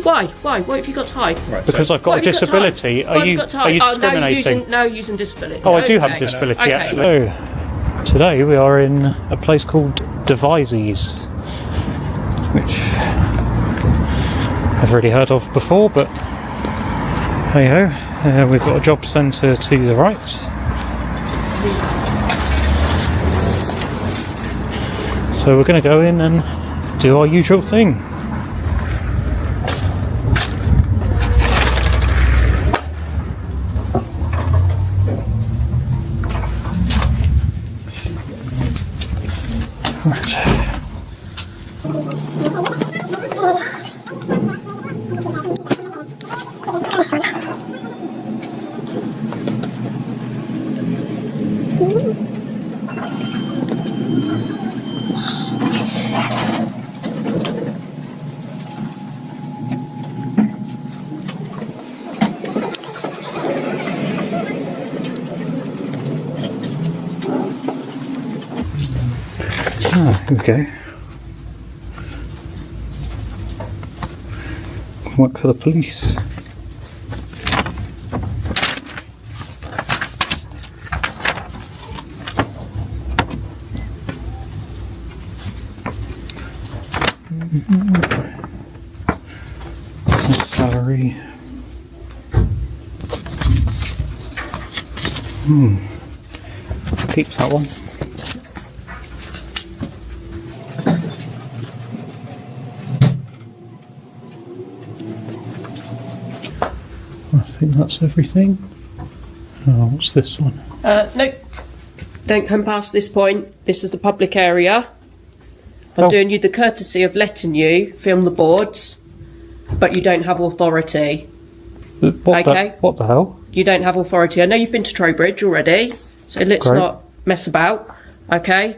Why? Why? What have you got to hide? Right, because I've got a disability. Are you discriminating? Now you're using disability. Oh, I do have a disability, actually. So, today we are in a place called Devizes, which I've already heard of before, but hey ho. We've got a job centre to the right. So we're going to go in and do our usual thing. Here we go. Work for the police. Salary. Keep that one. I think that's everything. Oh, what's this one? Nope. Don't come past this point. This is the public area. I'm doing you the courtesy of letting you film the boards, but you don't have authority. What the hell? You don't have authority. I know you've been to Trowbridge already, so let's not mess about, okay?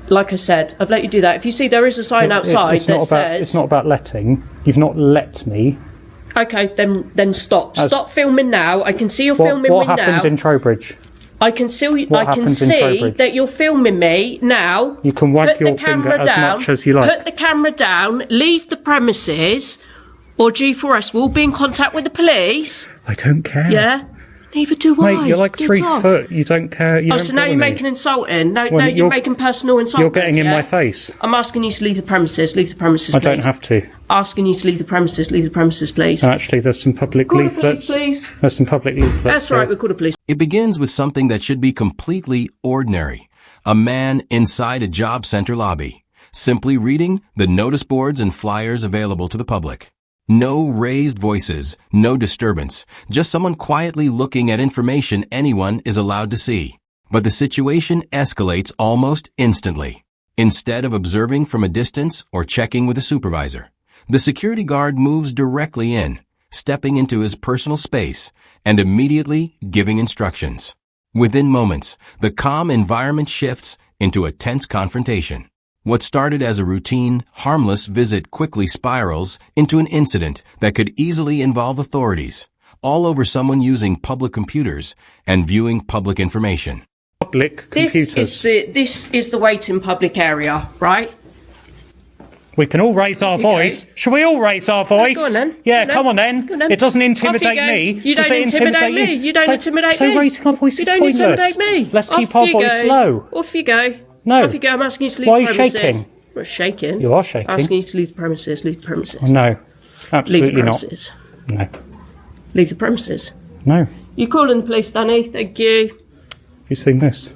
Like I said, I've let you do that. If you see there is a sign outside that says... It's not about letting. You've not let me. Okay, then stop. Stop filming now. I can see you're filming me now. What happens in Trowbridge? I can see that you're filming me now. You can wag your finger as much as you like. Put the camera down, leave the premises, or G4S will be in contact with the police. I don't care. Yeah? Neither do I. Mate, you're like 3 foot. You don't care. So now you're making insulting. No, you're making personal insulting. You're getting in my face. I'm asking you to leave the premises. Leave the premises, please. I don't have to. Asking you to leave the premises. Leave the premises, please. Actually, there's some public leaflets. Please. There's some public leaflets. That's right, we'll call the police. It begins with something that should be completely ordinary. A man inside a job center lobby, simply reading the notice boards and flyers available to the public. No raised voices, no disturbance, just someone quietly looking at information anyone is allowed to see. But the situation escalates almost instantly. Instead of observing from a distance or checking with a supervisor, the security guard moves directly in, stepping into his personal space and immediately giving instructions. Within moments, the calm environment shifts into a tense confrontation. What started as a routine, harmless visit quickly spirals into an incident that could easily involve authorities, all over someone using public computers and viewing public information. Public computers. This is the waiting public area, right? We can all raise our voice. Shall we all raise our voice? Go on then. Yeah, come on then. It doesn't intimidate me. You don't intimidate me. You don't intimidate me. So raising our voice is pointless. You don't intimidate me. Let's keep our voice low. Off you go. No. Off you go. I'm asking you to leave the premises. Why are you shaking? I'm not shaking. You are shaking. I'm asking you to leave the premises. Leave the premises. Oh, no. Absolutely not. Leave the premises. No. Leave the premises. No. You calling the police, Danny? Thank you. Have you seen this?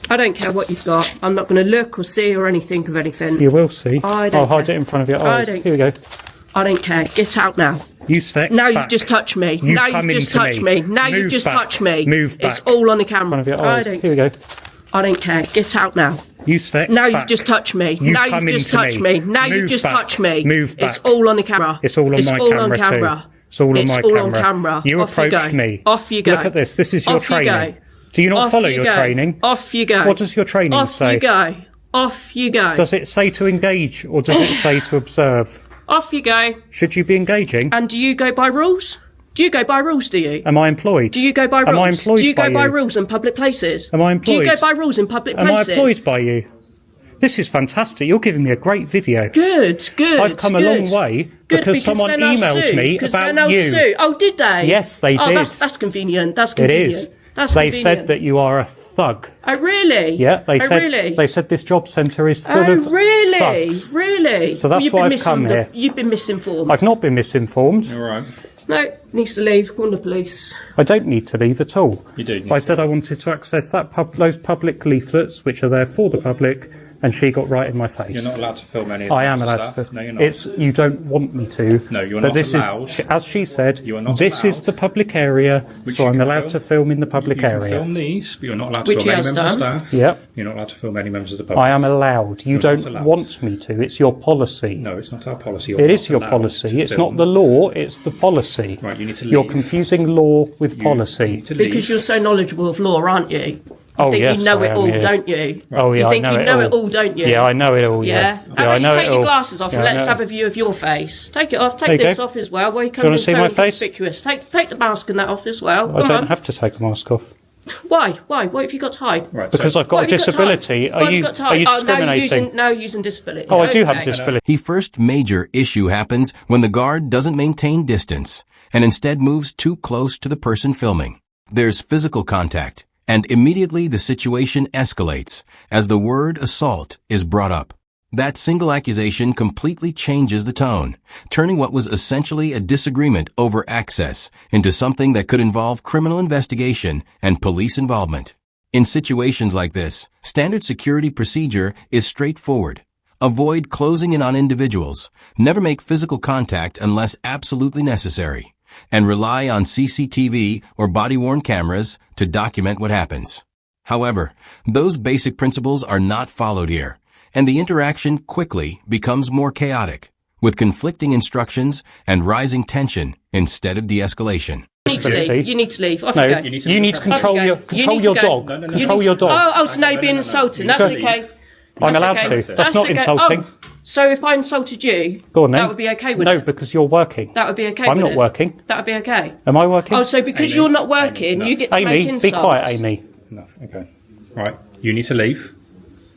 I don't care what you've got. I'm not going to look or see or anything of anything. You will see. I'll hide it in front of your eyes. Here we go. I don't care. Get out now. You step Now back. You've just touched me. Now you've just touched me. Now you've just touched me. Move back. It's all on the camera. In front of your eyes. Here we go. I don't care. Get out now. You step Now back. You've just touched me. Now you've just touched me. Now you've just touched me. Move back. It's all on the camera. It's all on my camera too. It's all on my camera. It's all on camera. You approached me. Off you go. Look at this. This is your training. Do you not follow your training? Off you go. What does your training say? Off you go. Off you go. Does it say to engage or does it say to observe? Off you go. Should you be engaging? And do you go by rules? Do you go by rules, do you? Am I employed? Do you go by rules? Am I employed Do you go by you? rules in public places? Am I employed? Do you go by rules in public places? Am I employed by you? This is fantastic. You're giving me a great video. Good. I've come a long way because someone emailed me about you. Oh, did they? Yes, they did. That's convenient. That's It convenient. is. That's They convenient. said that you are a thug. Oh, really? Yeah, they said. Really? They said this job centre is full of really? thugs. Really? So that's why I've come here. You've been misinformed. I've not been misinformed. All right. No, needs to leave. Call the police. I don't need to leave at all. You do. I said I wanted to access those public leaflets, which are there for the public, and she got right in my face. You're not allowed to film any of I am that allowed stuff. to film. No, you're not. It's you don't want me to. No, you're but not this allowed. Is, as she said, You are not this is allowed. the public area, Which so you I'm can allowed to film in the public you area. can film these, but you're not allowed to Which film he any has members of done. staff. Yep. You're not allowed to film any members of the public. I am allowed. You You're don't not allowed. want me to. It's your policy. No, it's not our policy. It is your policy. It's not the law, it's the policy. Right, you need to You're leave. confusing law with policy. You need to leave. Because you're so knowledgeable of law, aren't you? You Oh, think yes, you know I it am, all, yeah. don't you? Oh, yeah, You think I know you it know all. it all, don't you? Yeah, I know it all. Yeah. Yeah, How I about you know take it your all. glasses off Yeah, and I let's know. have a view of your face. Take it off. There Take you this go. off as well. Why are you wanna coming in see so my face? conspicuous? Take the mask and that off as well. I Come don't on. have to take a mask off. Why? What have you got to hide? Right, Because so, I've got a What have you got to hide? disability. What have you got to hide? Are you discriminating? Now you're using disability. Oh, I do have a Okay. disability. The first major issue happens when the guard doesn't maintain distance and instead moves too close to the person filming. There's physical contact, and immediately the situation escalates as the word assault is brought up. That single accusation completely changes the tone, turning what was essentially a disagreement over access into something that could involve criminal investigation and police involvement. In situations like this, standard security procedure is straightforward. Avoid closing in on individuals, never make physical contact unless absolutely necessary, and rely on CCTV or body-worn cameras to document what happens. However, those basic principles are not followed here, and the interaction quickly becomes more chaotic, with conflicting instructions and rising tension instead of de-escalation. You need to leave. You need to leave. Off No, you go. you need to control Off you your go. You need to your go. dog. No, no, no. Control your dog. Oh, so now you're being insulting. That's Leave. okay. I'm That's allowed okay. to. That's not okay. insulting. Oh, so if I insulted you, Go on then. that would be okay with No, it? because you're working. That would be okay I'm with not it? working. That would be okay? Am I working? Oh, so because Amy, you're not working, Amy, you get to make Amy, insults. be quiet, Amy. enough. Okay. Right. You need to leave.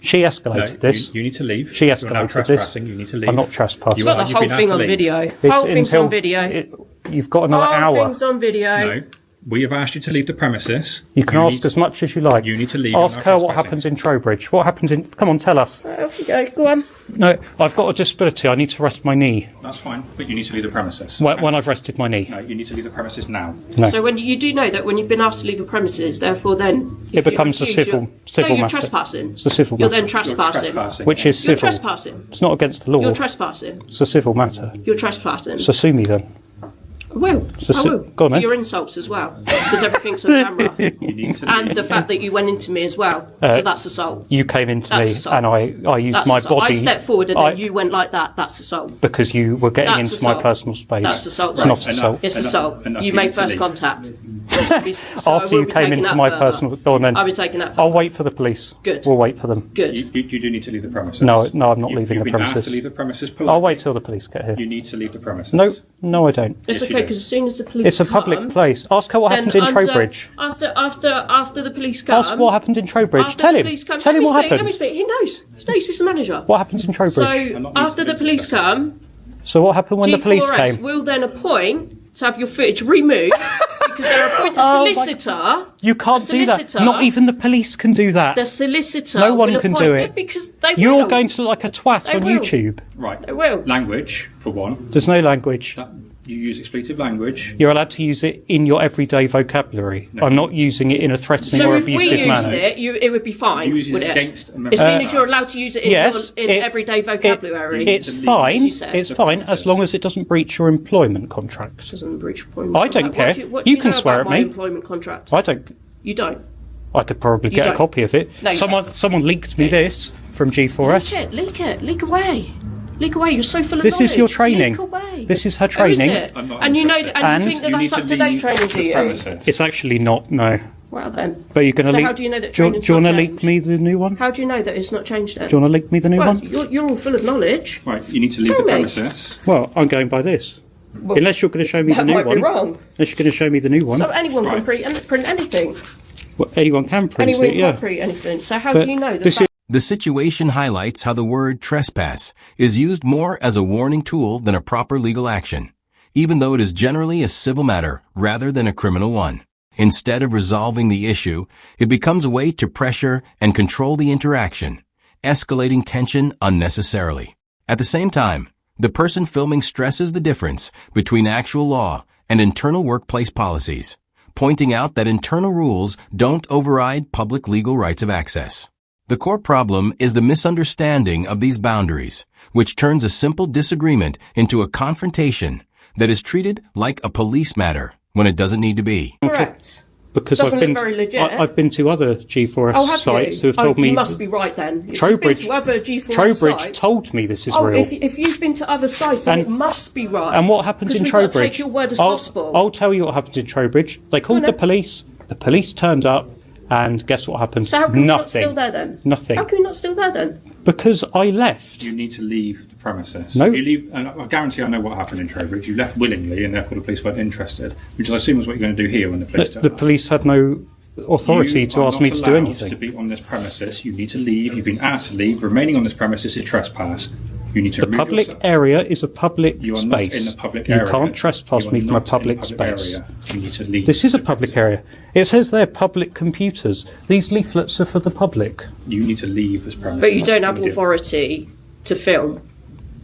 She No, escalated this. You need to leave. She You're now escalated this. trespassing. You need to leave. I'm not trespassing. You You've got are. the You've whole been thing asked on to leave. video. It's Whole thing's until on video. You've got another Whole hour. thing's on video. No. We have asked you to leave the premises. You can ask as much as you like. You need to leave. Ask You're her not what trespassing. happens in Trowbridge. What happens in... Come on, tell us. Off you go. Go on. No, I've got a disability. I need to rest my knee That's fine, but you need to leave the premises. when I've rested my knee. No, you need to leave the premises now. No. So when you do know that when you've been asked to leave a premises, therefore then if It becomes you a refuse, civil no, you're matter. trespassing. It's a civil You're matter. then trespassing. Which is You're civil. trespassing. It's not against the law. You're trespassing. It's a civil matter. You're trespassing. So sue me then. I will. I will. Go on For then. your insults as well, because everything's on camera, You need to and leave. the fact that you went into me as well. So that's assault. You came into That's me assault. and I used That's my assault. body. I stepped forward and I- then you went like that. That's assault. Because you were getting That's into my assault. personal space. That's assault. It's Right. not assault. It's Enough. assault. Enough. You You made need to first leave. contact. After you came into my personal... Go on then. I'll be taking that further. I'll wait for the police. Good. We'll wait for them. Good. You do need to leave the premises. No, I'm not leaving You've the been asked premises. to leave the premises. I'll wait till the police get here. You need to leave the premises. No, I don't. It's Yes, you okay do. because as soon as the police It's a come, public place. Ask her what then happened in under- Trowbridge. After the police come. Ask what happened in Trowbridge. After Tell the him. police come, Tell him what Let me happened. speak. He knows. He knows. He's the manager. What happened in Trowbridge? So not after used to the police discussing. come, So what happened when the police G4S came? will then appoint to have your footage removed because they're appointing a Oh my- solicitor. You can't The do that. solicitor- Not even the police can do that. The solicitor. No one will can appoint do them it. because they You're will. going to look like a twat They on will. YouTube. Right. They will. Language, for one. There's no language. You use expletive language. You're allowed to use it in your everyday vocabulary. I'm not using it in a threatening So or if we abusive used manner. it would be fine, Use it would it? against a member- As soon as you're allowed to use it in, Yes, in it- everyday vocabulary. It's as fine. you said. It's fine as long as it doesn't breach your employment contract. Doesn't breach employment I don't contract. care. What do You you can know swear about at my me. employment contract? I don't. You don't. I could probably get a don't. copy of it. No, you Someone leaked me this from G4S. Leak away. Leak away. You're so full of This knowledge. is your training. Leak away. This is her Oh, is training. it? I'm not And you know, interested. and you And think that You need that's to up to date leave training, do the you? premises. It's actually not. No. Well then. But you're going to So leak. how do you know that Do you training's want to not leak changed? me the new one? How do you know that it's not changed then? Do you want to leak me the new Well, one? you're all full of knowledge. Right. You need to leave Tell the me. premises. Well, I'm going by this. Well, Unless you're going to show me the that new might one. be wrong. Unless you're going to show me the new one. So anyone can Right. print anything. Well, anyone can print Anyone it, yeah. can print anything. So how But do you know that? this that The situation highlights how the word trespass is used more as a warning tool than a proper legal action, even though it is generally a civil matter rather than a criminal one. Instead of resolving the issue, it becomes a way to pressure and control the interaction, escalating tension unnecessarily. At the same time, the person filming stresses the difference between actual law and internal workplace policies, pointing out that internal rules don't override public legal rights of access. The core problem is the misunderstanding of these boundaries, which turns a simple disagreement into a confrontation that is treated like a police matter when it doesn't need to be. Correct. Because Doesn't look very legit. I've been to other G4S sites who have told me. You must be right then. Trowbridge, to other G4S Trowbridge sites, told me this is real. If you've been to other sites, then it must be right. And what happens in we've Trowbridge? Got to take your word as gospel. I'll tell you what happened in Trowbridge. They called the police. The police turned up, and guess what happened? So how come you're not Nothing. still there then? Nothing. How come you're not still there then? Because I left. You need to leave the premises. No. If you leave, and I guarantee I know what happened in Trowbridge. You left willingly, and therefore the police weren't interested, which I assume is what you're going to do here when the police turn The up. police had no authority to ask me to do anything. You are not allowed to be on this premises. You need to leave. You've been asked to leave. Remaining on this premises is trespass. You need to The remove public yourself. area is a public You are space. not in the public You area. can't trespass You are me from a not in public the public space. area. You need to leave. This is a public area. It says they're public computers. These leaflets are for the public. You need to leave this premises. But you don't have authority to film.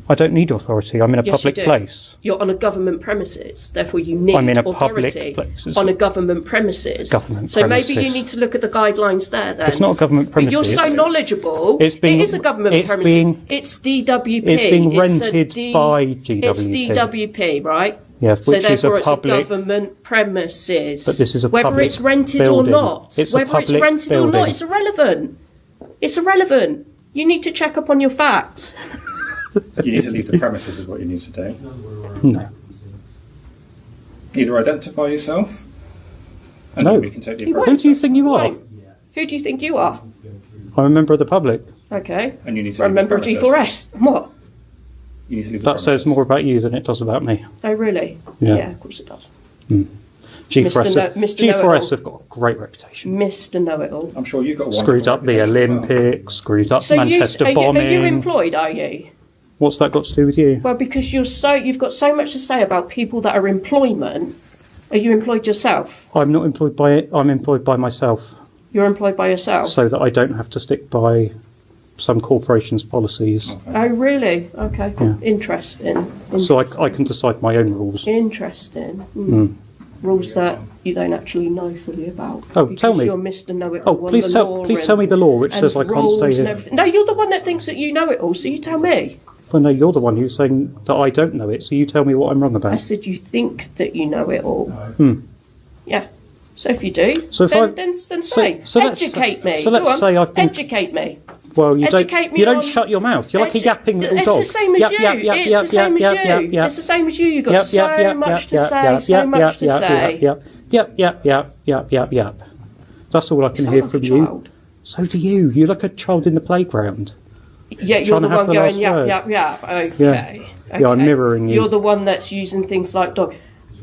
I don't need authority. I'm in a Yes, public you do. place. You're on a government premises, therefore you need I'm in a authority public place. on a government premises. Government so maybe premises. you need to look at the guidelines there then. It's not a government But you're premises. so knowledgeable. It's being- it is a government it's premises. being- It's DWP. it's being a rented by GWP. It's DWP, right? Yeah, So which is a therefore it's public- a government premises. But this is a whether public it's rented building. or not. It's a whether it's public rented or building. not, it's irrelevant. It's irrelevant. You need to check up on your facts. You need to leave the premises is what you need to do. No. Either identify yourself, and No. then we can take the You approach. Who do you think you are? Right. Who do you think you are? I'm a member of the public. Okay. And you need to For a leave the member of premises. G4S. What? You need to leave the That says premises. more about you than it does about me. Oh, really? Yeah. Of course it does. G4S, Mr. Know-it-all. G4S have got a great reputation. Mr. Know-it-all. I'm sure you've got one. Screwed up the Olympics, screwed up So Manchester are you bombing. employed, are you? What's that got to do with you? Well, because you've got so much to say about people that are employment. Are you employed yourself? I'm not employed by it. I'm employed by myself, You're employed by yourself? so that I don't have to stick by some corporation's policies. Oh, really? Okay. Yeah. Interesting. So I can decide my own rules. Interesting. Rules that you don't actually know fully about. Oh, because tell me. You're Mr. Know-it-all. Oh, on please the tell law please and- tell me the law which and says I can't rules stay and here. everything. No, you're the one that thinks that you know it all, so you tell me. Well, no, you're the one who's saying that I don't know it, so you tell me what I'm wrong I about. said you think that you know it all. Yeah. So if you do, So if then say. so let's- educate me. so let's Go on. say I've been- Educate me. Well, you Educate don't me you don't on- shut your mouth. You're like a yapping little It's dog. the same as Yap, you. yap, yap, It's yap, the same yap, as yap, you. yap. It's the same as you. You've got Yap, so yap, yap, much yap, to yap, say. yap, So yap, much yap, to yap, say. Yap, yap, yap, yap, yap, yap, yap. That's all I can sound hear like from a you. child. So do you. You're like a child in the playground. Yeah, you're Trying the to have one the going last yap, word. yap, yap. Okay. Yeah, I'm mirroring you. You're the one that's using things like dog.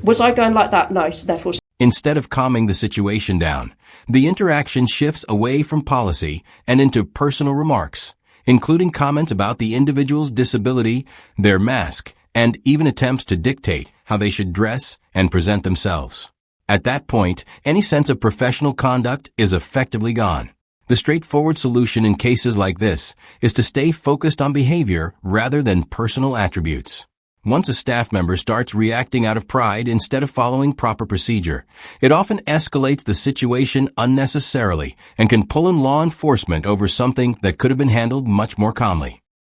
Was I going like that? No, so therefore. Instead of calming the situation down, the interaction shifts away from policy and into personal remarks, including comments about the individual's disability, their mask, and even attempts to dictate how they should dress and present themselves. At that point, any sense of professional conduct is effectively gone. The straightforward solution in cases like this is to stay focused on behavior rather than personal attributes. Once a staff member starts reacting out of pride instead of following proper procedure, it often escalates the situation unnecessarily and can pull in law enforcement over something that could have been handled much more calmly.